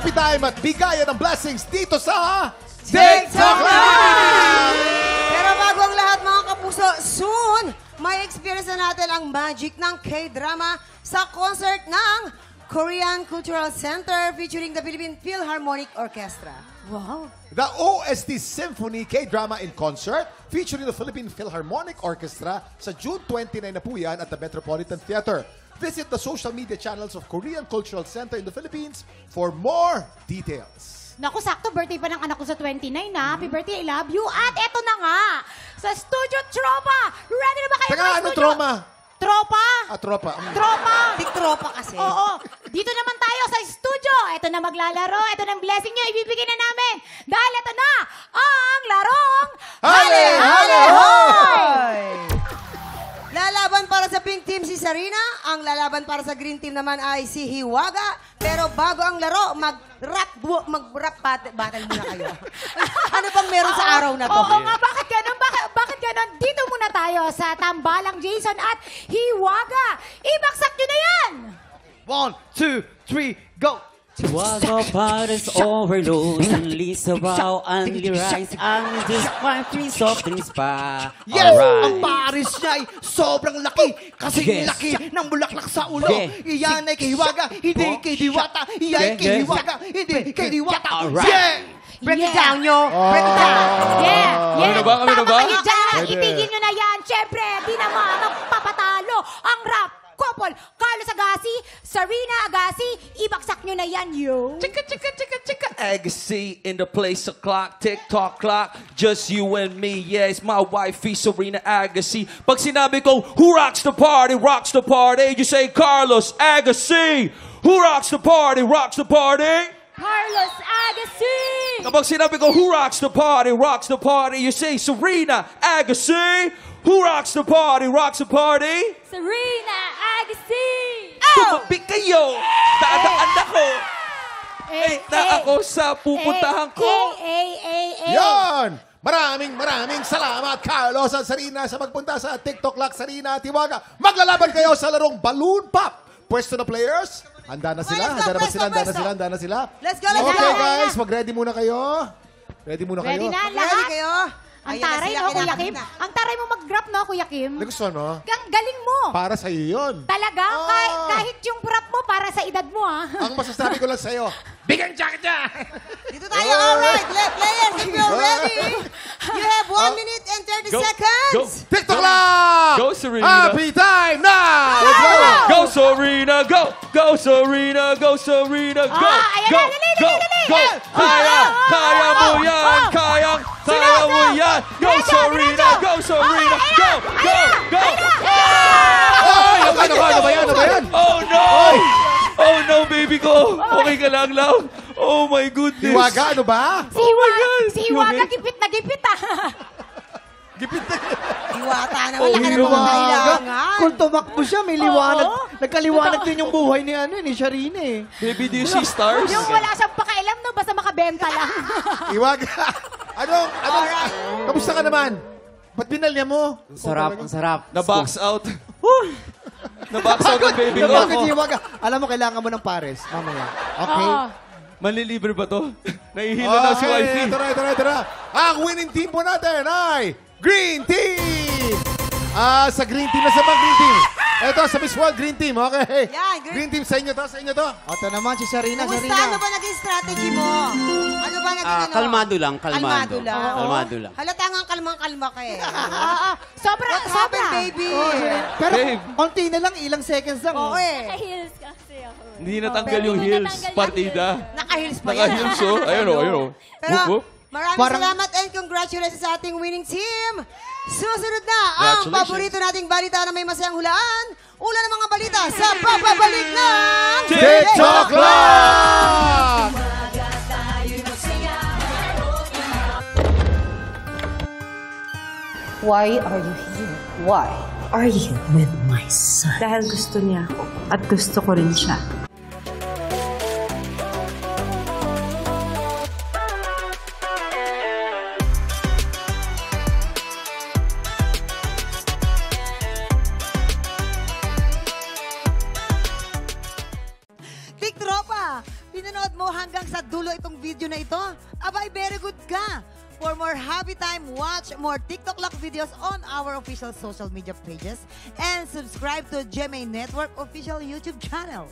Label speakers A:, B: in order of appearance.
A: happy time at bigayan ng blessings dito sa
B: TikTok
A: Live!
B: Pero bago ang lahat mga kapuso, soon, may experience na natin ang magic ng K-drama sa concert ng Korean Cultural Center featuring the Philippine Philharmonic Orchestra. Wow!
A: The OST Symphony K-Drama in Concert featuring the Philippine Philharmonic Orchestra sa June 29 na po yan at the Metropolitan Theater. Visit the social media channels of Korean Cultural Center in the Philippines for more details.
C: Naku, sakto, birthday pa ng anak ko sa 29 na. Happy birthday, I love you. At eto na nga, sa Studio Tropa. Ready na ba kayo?
A: Teka, ano trauma?
C: Tropa?
A: Tropa.
C: Tropa?
B: Tik-tropa kasi.
C: Oo. Dito naman tayo sa studio. Ito na maglalaro. Ito na ang blessing nyo. Ibibigay na namin. Dahil ito na ang larong
A: Hale! Hale!
B: Hoy! Lalaban para sa pink team si Sarina. Ang lalaban para sa green team naman ay si Hiwaga. Pero bago ang laro, mag-rap battle muna kayo. Ano bang meron sa araw na to?
C: Oo nga, bakit ganon? Bakit ganon? Dito muna tayo sa tambalang Jason at Hiwaga. Ibaksak nyo na yan!
D: 1, 2, 3, go!
E: Hiwaga pares overload, only sabaw, only rice, ang just fine free soft drinks pa.
D: Yes!
E: Alright.
D: Ang Paris niya ay sobrang laki. Kasing
E: Yes.
D: laki ng bulaklak sa ulo.
E: Yeah.
D: Iyan ay kay Hiwaga, hindi kay Diwata. Iyan ay kay
E: Yeah.
D: Hiwaga, hindi kay Diwata.
E: Alright.
D: Yeah!
B: Break it down, nyo. Break it down.
C: Yeah!
A: Kami na ba? Kami na
C: Tama
A: ba?
C: kayo dyan!
A: Pwede.
C: Itigil nyo na yan! Siyempre, di naman magpapatalo ang rap couple. Carlos Agassi, Sarina Agassi, ibaksak nyo na yan, yo!
F: Chicka, chicka, chicka, chicka. Agassi in the place of clock, tick-tock clock. Just you and me, yeah, it's my wifey, Serena Agassi. Pag sinabi ko, who rocks the party, you say Carlos Agassi. Who rocks the party,
C: Carlos Agassi!
F: Kapag sinabi ko, who rocks the party, you say Serena Agassi. Who rocks the party,
C: Sarina Agassi!
F: Tumabi kayo! Dadaan ako! Na ako sa pupuntahan ko!
A: Yan! Maraming salamat, Carlos at Sarina, sa magpunta sa TikTok Lock, Sarina at Hiwaga. Maglalaban kayo sa larong Balloon Pop. Pwesto na players. Handa na sila. Handa na sila.
B: Let's go,
A: Okay, guys. Mag-ready muna kayo. Ready muna kayo.
C: Ready na
B: Ready
C: lahat?
B: kayo?
C: Ang
B: Ayan na
C: taray,
B: sila,
C: no, Kuya
B: kinakanta
C: Kim?
B: na.
C: Ang taray mo mag-rap, no, Kuya Kim?
A: Gusto, no?
C: Galing mo!
A: Para sa'yo yun.
C: Talaga? Kahit yung rap mo, para sa edad mo, ah.
A: Ang masasabi ko lang sa'yo, bigyan jacket niya!
B: Dito tayo. Alright, players, if you're ready, you have 1 minute and 30 seconds.
A: TikTok Lock!
F: Go, Serena.
A: Happy time now! Let's go!
F: Go, Serena, go! Go, Serena, go, Serena, go!
C: Ayan
F: Go,
C: na, dali!
F: go! Kaya mo yan! Kaya mo yan! Go, Serena, go, Serena, go!
A: Ano ba yan?
F: Oh, no! Oh, no, baby ko! Okay ka lang, love? Oh, my goodness!
A: Hiwaga, ano ba?
C: Si Hiwaga, gipit na gipit, ah.
B: Iwata na
D: Oh,
B: wala ka na mga kailangan.
D: Kung tumakbo siya, may liwanag.
C: Oo.
D: Nagkaliwanag din yung buhay ni Sharina eh.
F: Baby, do you see stars?
C: Yung wala siyang pakailam, no, basta makabenta lang.
A: Hiwaga! Kamusta ka naman? Ba't binalya mo?
E: Ang sarap.
F: Na-box out. Na-box out ang baby ko.
D: Bakit Hiwaga? Alam mo, kailangan mo ng pares. Mamaya. Okay?
C: Oo.
F: Manlilibre ba to? Nahihilo na si wifey.
A: Tara. Ang winning team po natin ay Green Team! Sa Green Team, nasa bang Green Team? Ito, sa Miss World, Green Team, okay?
B: Yan,
A: Green Team, sa inyo to.
D: Ito naman si Sharina.
B: Kumusta? Ano ba naging strategy mo? Ano ba naging ano?
E: Kalmado lang.
B: Kalmado lang.
E: Kalmado lang.
B: Halata nga kalmang-kalma ka eh.
C: Sobra.
B: What happened, baby?
D: Pero
F: Babe.
D: konti na lang, ilang seconds lang.
B: Oo eh.
C: Naka-heels kasi ako.
F: Hindi natanggal yung heels. Partida.
B: Naka-heels pa yan.
F: Naka-heels, oh. Ayun, oh.
B: Pero
F: Whoop, whoop.
B: maraming salamat and congratulations sa ating winning team. Susunod na ang
F: Congratulations.
B: paborito nating balita na may masayang hulaan. Ula ng mga balita sa pagbabalik ng
A: TikTok Lock!
G: Why are you here? Why are you with my son?
H: Dahil gusto niya ako at gusto ko rin siya.
B: pinanood mo hanggang sa dulo itong video na ito? Abay, very good ka! For more happy time, watch more TikTok Lock videos on our official social media pages and subscribe to GMA Network official YouTube channel.